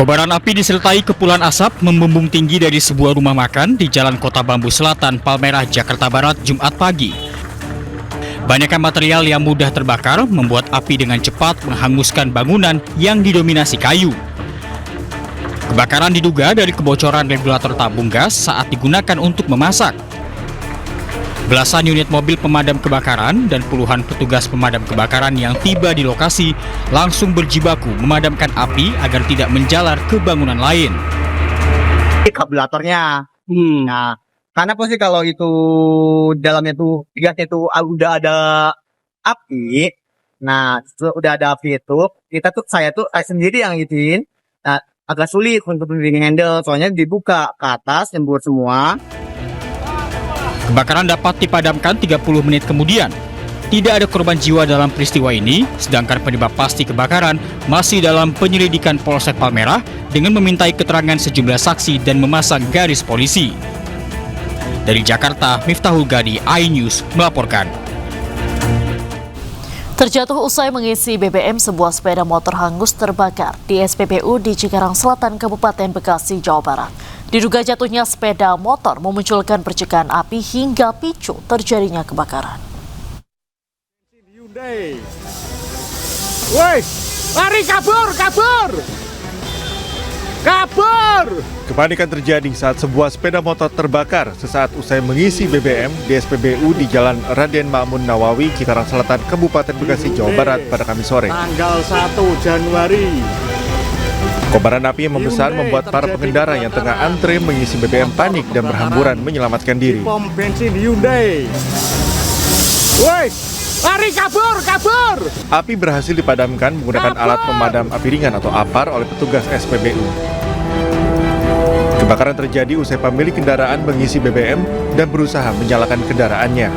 Kobaran api disertai kepulan asap membumbung tinggi dari sebuah rumah makan di Jalan Kota Bambu Selatan, Palmerah, Jakarta Barat, Jumat pagi. Banyaknya material yang mudah terbakar membuat api dengan cepat menghanguskan bangunan yang didominasi kayu. Kebakaran diduga dari kebocoran regulator tabung gas saat digunakan untuk memasak. Belasan unit mobil pemadam kebakaran dan puluhan petugas pemadam kebakaran yang tiba di lokasi langsung berjibaku memadamkan api agar tidak menjalar ke bangunan lain. Kabulatornya. Nah, karena posisi kalau itu dalamnya tuh gasnya itu udah ada api. Nah, udah ada api itu, saya sendiri yang ngituin. Nah, agak sulit untuk handle, soalnya dibuka ke atas, nyembur semua. Kebakaran dapat dipadamkan 30 menit kemudian. Tidak ada korban jiwa dalam peristiwa ini, sedangkan penyebab pasti kebakaran masih dalam penyelidikan Polsek Palmerah dengan memintai keterangan sejumlah saksi dan memasang garis polisi. Dari Jakarta, Miftahul Gadi, iNews melaporkan. Terjatuh usai mengisi BBM, sebuah sepeda motor hangus terbakar di SPBU di Cikarang Selatan, Kabupaten Bekasi, Jawa Barat. Diduga jatuhnya sepeda motor memunculkan percikan api hingga picu terjadinya kebakaran. Woi, lari kabur! Kepanikan terjadi saat sebuah sepeda motor terbakar sesaat usai mengisi BBM di SPBU di Jalan Raden Ma'mun Nawawi, Cikarang Selatan, Kabupaten Bekasi, Jawa Barat pada Kamis sore. Tanggal 1 Januari. Kobaran api yang membesar membuat para pengendara yang tengah antre mengisi BBM panik dan berhamburan menyelamatkan diri. Pom bensin Hyundai. Woi, lari kabur! Api berhasil dipadamkan menggunakan alat pemadam api ringan atau APAR oleh petugas SPBU. Kebakaran terjadi usai pemilik kendaraan mengisi BBM dan berusaha menyalakan kendaraannya.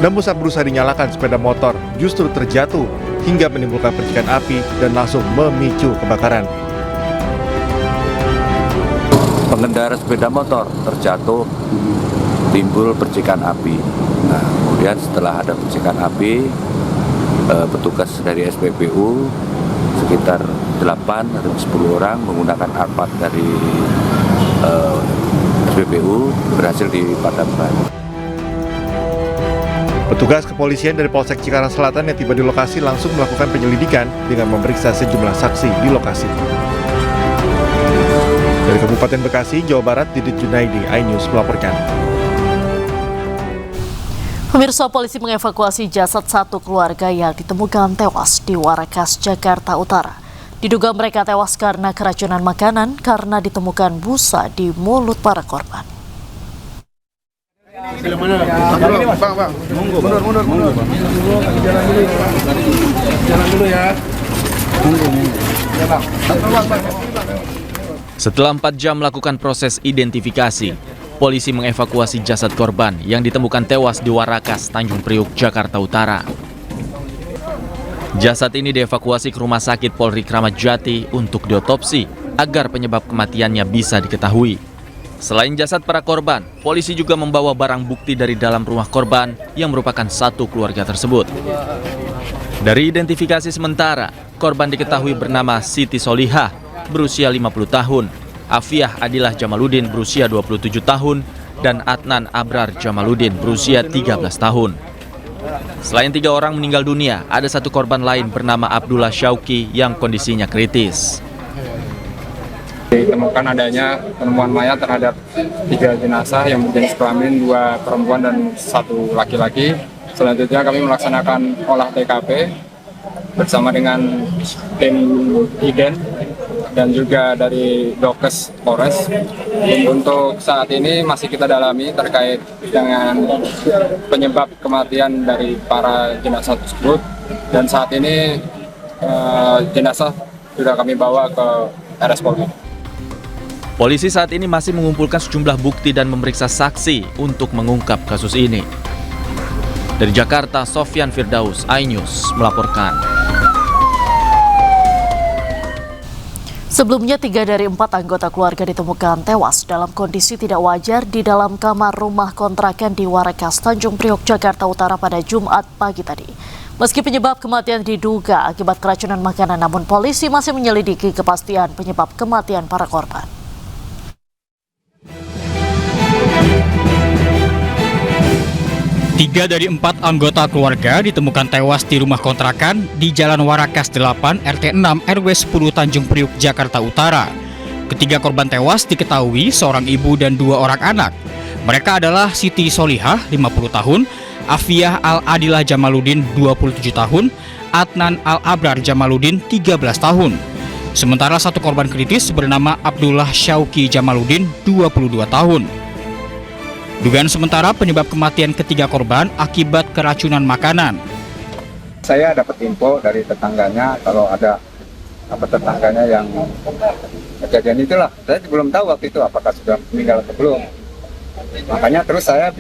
Namun saat berusaha dinyalakan, sepeda motor justru terjatuh hingga menimbulkan percikan api dan langsung memicu kebakaran. Pengendara sepeda motor terjatuh, timbul percikan api. Nah, kemudian setelah ada percikan api, petugas dari SPBU sekitar 8 atau 10 orang menggunakan APAT dari SPBU berhasil dipadamkan. Petugas kepolisian dari Polsek Cikarang Selatan yang tiba di lokasi langsung melakukan penyelidikan dengan memeriksa sejumlah saksi di lokasi. Dari Kabupaten Bekasi, Jawa Barat, Didit Junaidi, iNews melaporkan. Pemirsa, polisi mengevakuasi jasad satu keluarga yang ditemukan tewas di Warakas, Jakarta Utara. Diduga mereka tewas karena keracunan makanan karena ditemukan busa di mulut para korban. Setelah 4 jam melakukan proses identifikasi, polisi mengevakuasi jasad korban yang ditemukan tewas di Warakas, Tanjung Priuk, Jakarta Utara. Jasad ini dievakuasi ke Rumah Sakit Polri Kramat Jati untuk diotopsi agar penyebab kematiannya bisa diketahui. Selain jasad para korban, polisi juga membawa barang bukti dari dalam rumah korban yang merupakan satu keluarga tersebut. Dari identifikasi sementara, korban diketahui bernama Siti Solihah, berusia 50 tahun, Afiah Adilah Jamaludin berusia 27 tahun, dan Adnan Abrar Jamaludin berusia 13 tahun. Selain 3 orang meninggal dunia, ada satu korban lain bernama Abdullah Syauki yang kondisinya kritis. Ditemukan adanya penemuan mayat terhadap 3 jenazah yang berjenis kelamin, 2 perempuan dan 1 laki-laki. Selanjutnya kami melaksanakan olah TKP bersama dengan tim IDEN dan juga dari Dokes Polres. Untuk saat ini masih kita dalami terkait dengan penyebab kematian dari para jenazah tersebut, dan saat ini jenazah sudah kami bawa ke RS Polri. Polisi saat ini masih mengumpulkan sejumlah bukti dan memeriksa saksi untuk mengungkap kasus ini. Dari Jakarta, Sofyan Firdaus, iNews melaporkan. Sebelumnya 3 dari 4 anggota keluarga ditemukan tewas dalam kondisi tidak wajar di dalam kamar rumah kontrakan di Warakas, Tanjung Priok, Jakarta Utara pada Jumat pagi tadi. Meski penyebab kematian diduga akibat keracunan makanan, namun polisi masih menyelidiki kepastian penyebab kematian para korban. Tiga dari 4 anggota keluarga ditemukan tewas di rumah kontrakan di Jalan Warakas 8, RT 6, RW 10 Tanjung Priuk, Jakarta Utara. Ketiga korban tewas diketahui seorang ibu dan 2 orang anak. Mereka adalah Siti Solihah, 50 tahun, Afiyah Al-Adilah Jamaluddin, 27 tahun, Adnan Al-Abrar Jamaluddin, 13 tahun. Sementara satu korban kritis bernama Abdullah Syauki Jamaluddin, 22 tahun. Dugaan sementara penyebab kematian ketiga korban akibat keracunan makanan. Saya dapat info dari tetangganya kalau ada tetangganya yang kejadian itulah. Saya belum tahu waktu itu apakah sudah meninggal atau belum. Makanya terus saya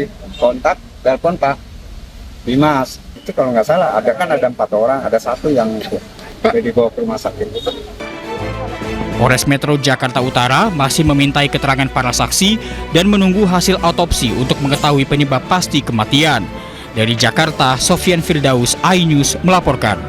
kontak, telepon Pak Dimas. Itu kalau nggak salah ada 4 orang, ada 1 yang sudah dibawa ke rumah sakit. Polres Metro Jakarta Utara masih memintai keterangan para saksi dan menunggu hasil autopsi untuk mengetahui penyebab pasti kematian. Dari Jakarta, Sofyan Firdaus, iNews melaporkan.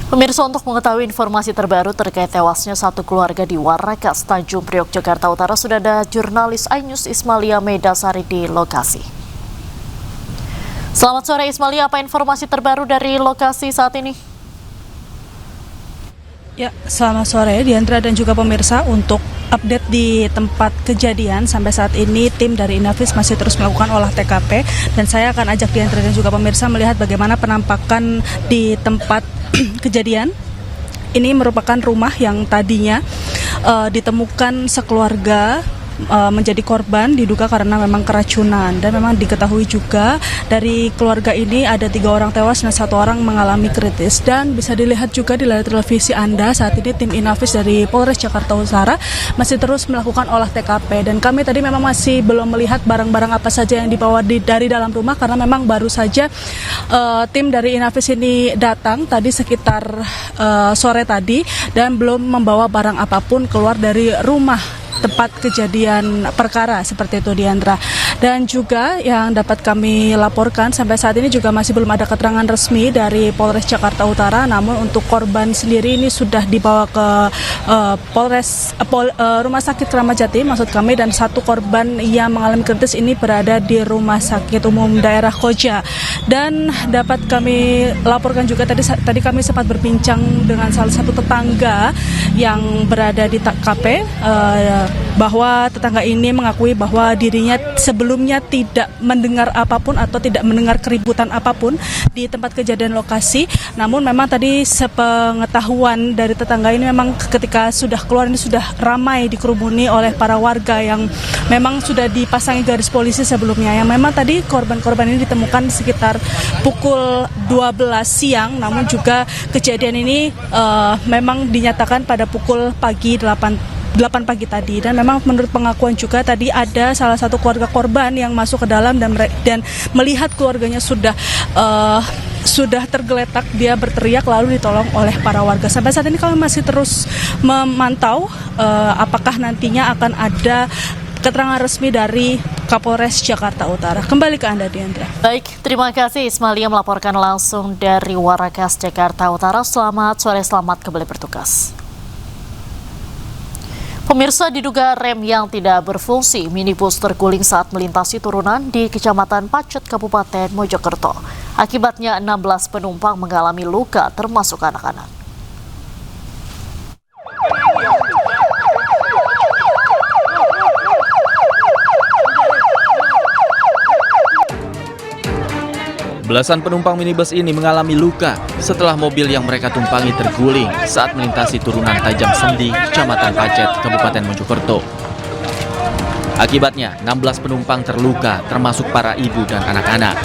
Pemirsa, untuk mengetahui informasi terbaru terkait tewasnya satu keluarga di Warakas, Tanjung Priok, Jakarta Utara, sudah ada jurnalis iNews Ismalia Medasari di lokasi. Selamat sore Ismalia, apa informasi terbaru dari lokasi saat ini? Ya, selamat sore Diandra dan juga pemirsa. Untuk update di tempat kejadian, sampai saat ini tim dari Inavis masih terus melakukan olah TKP, dan saya akan ajak Diandra dan juga pemirsa melihat bagaimana penampakan di tempat kejadian. Ini merupakan rumah yang tadinya ditemukan sekeluarga menjadi korban diduga karena memang keracunan, dan memang diketahui juga dari keluarga ini ada 3 orang tewas dan 1 orang mengalami kritis. Dan bisa dilihat juga di layar televisi Anda saat ini tim Inavis dari Polres Jakarta Utara masih terus melakukan olah TKP, dan kami tadi memang masih belum melihat barang-barang apa saja yang dibawa dari dalam rumah karena memang baru saja tim dari Inavis ini datang tadi sekitar sore tadi dan belum membawa barang apapun keluar dari rumah tempat kejadian perkara seperti itu, Diandra. Dan juga yang dapat kami laporkan sampai saat ini juga masih belum ada keterangan resmi dari Polres Jakarta Utara, namun untuk korban sendiri ini sudah dibawa ke Rumah Sakit Kramat Jati maksud kami, dan 1 korban yang mengalami kritis ini berada di Rumah Sakit Umum Daerah Koja. Dan dapat kami laporkan juga tadi kami sempat berbincang dengan salah satu tetangga yang berada di TKP, bahwa tetangga ini mengakui bahwa dirinya sebelumnya tidak mendengar apapun atau tidak mendengar keributan apapun di tempat kejadian lokasi. Namun memang tadi sepengetahuan dari tetangga ini memang ketika sudah keluar ini sudah ramai dikerumuni oleh para warga yang memang sudah dipasangi garis polisi sebelumnya. Yang memang tadi korban-korban ini ditemukan sekitar pukul 12 siang, namun juga kejadian ini memang dinyatakan pada pukul pagi 8 pagi tadi. Dan memang menurut pengakuan juga tadi ada salah satu keluarga korban yang masuk ke dalam dan melihat keluarganya sudah tergeletak, dia berteriak lalu ditolong oleh para warga. Sampai saat ini kami masih terus memantau apakah nantinya akan ada keterangan resmi dari Kapolres Jakarta Utara. Kembali ke Anda, Diandra. Baik, terima kasih Ismalia melaporkan langsung dari Warakas, Jakarta Utara. Selamat sore, selamat kembali bertugas. Pemirsa, diduga rem yang tidak berfungsi, minibus terguling saat melintasi turunan di Kecamatan Pacet, Kabupaten Mojokerto. Akibatnya 16 penumpang mengalami luka, termasuk anak-anak. Belasan penumpang minibus ini mengalami luka setelah mobil yang mereka tumpangi terguling saat melintasi turunan Tajam Sendi, Kecamatan Pacet, Kabupaten Mojokerto. Akibatnya, 16 penumpang terluka, termasuk para ibu dan anak-anak.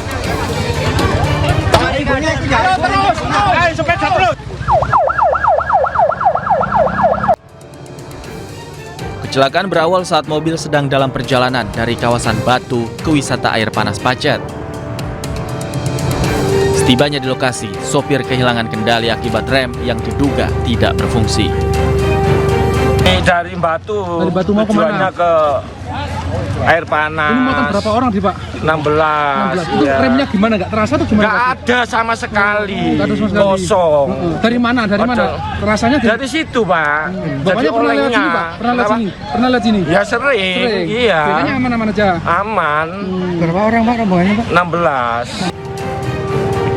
Kecelakaan berawal saat mobil sedang dalam perjalanan dari kawasan Batu ke wisata air panas Pacet. Setibanya di lokasi, sopir kehilangan kendali akibat rem yang diduga tidak berfungsi. Dari Batu mau kemana? Ke Air panas. Ini motor berapa orang sih Pak? 16. Itu Iya. remnya gimana? Nggak terasa atau gimana? Nggak ada sama sekali. Nggak ada sama sekali. Kosong. Dari mana? Dari mana? Rasanya Dari situ, Pak. Jadi Bapaknya pernah lihat sini, Pak? Pernah lihat Apa? sini? Pernah lihat sini? Ya sering. Iya. Kayaknya aman-aman aja. Aman. Berapa orang Pak rombongannya Pak? 16.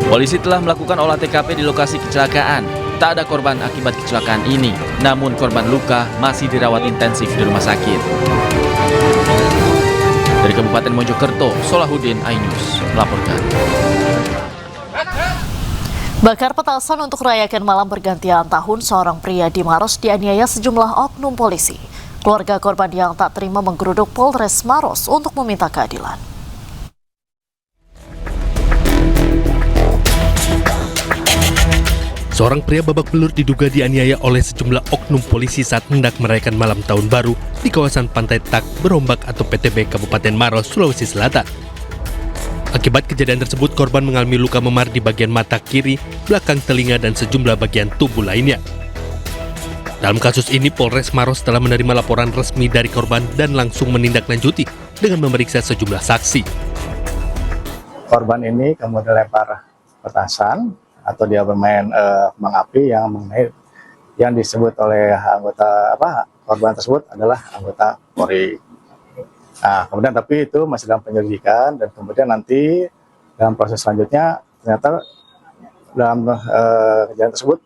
Polisi telah melakukan olah TKP di lokasi kecelakaan. Tak ada korban akibat kecelakaan ini, namun korban luka masih dirawat intensif di rumah sakit. Dari Kabupaten Mojokerto, Solahuddin, iNews melaporkan. Bakar petasan untuk merayakan malam pergantian tahun, seorang pria di Maros dianiaya sejumlah oknum polisi. Keluarga korban yang tak terima menggeruduk Polres Maros untuk meminta keadilan. Seorang pria babak belur diduga dianiaya oleh sejumlah oknum polisi saat hendak merayakan malam tahun baru di kawasan Pantai Tak Berombak atau PTB Kabupaten Maros, Sulawesi Selatan. Akibat kejadian tersebut, korban mengalami luka memar di bagian mata kiri, belakang telinga, dan sejumlah bagian tubuh lainnya. Dalam kasus ini, Polres Maros telah menerima laporan resmi dari korban dan langsung menindaklanjuti dengan memeriksa sejumlah saksi. Korban ini kemudian lempar petasan atau dia bermain kembang api yang disebut oleh anggota korban tersebut adalah anggota Polri. Nah, kemudian tapi itu masih dalam penyelidikan dan kemudian nanti dalam proses selanjutnya ternyata dalam kejadian tersebut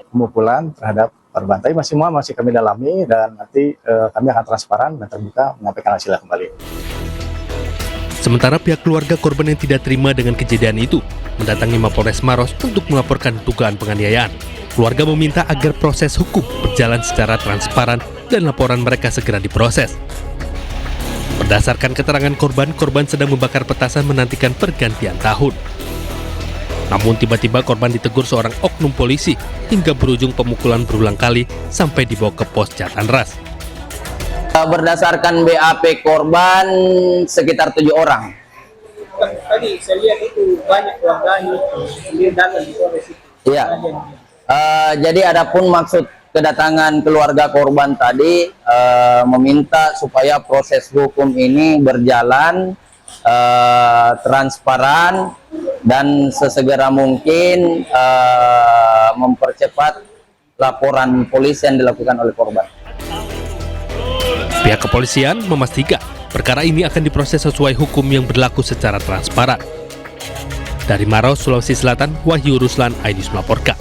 pemukulan terhadap korban. Tapi masih kami dalami dan nanti kami akan transparan dan terbuka menyampaikan hasilnya kembali. Sementara pihak keluarga korban yang tidak terima dengan kejadian itu mendatangi Mapolres Maros untuk melaporkan dugaan penganiayaan. Keluarga meminta agar proses hukum berjalan secara transparan dan laporan mereka segera diproses. Berdasarkan keterangan korban sedang membakar petasan menantikan pergantian tahun. Namun tiba-tiba korban ditegur seorang oknum polisi hingga berujung pemukulan berulang kali sampai dibawa ke pos Jatanras. Berdasarkan BAP korban sekitar 7 orang. Tadi saya lihat itu banyak keluarganya datang di Polres itu. Iya. Jadi adapun maksud kedatangan keluarga korban tadi meminta supaya proses hukum ini berjalan transparan dan sesegera mungkin mempercepat laporan polisi yang dilakukan oleh korban. Pihak kepolisian memastikan perkara ini akan diproses sesuai hukum yang berlaku secara transparan. Dari Maros, Sulawesi Selatan, Wahyu Ruslan, iNews melaporkan.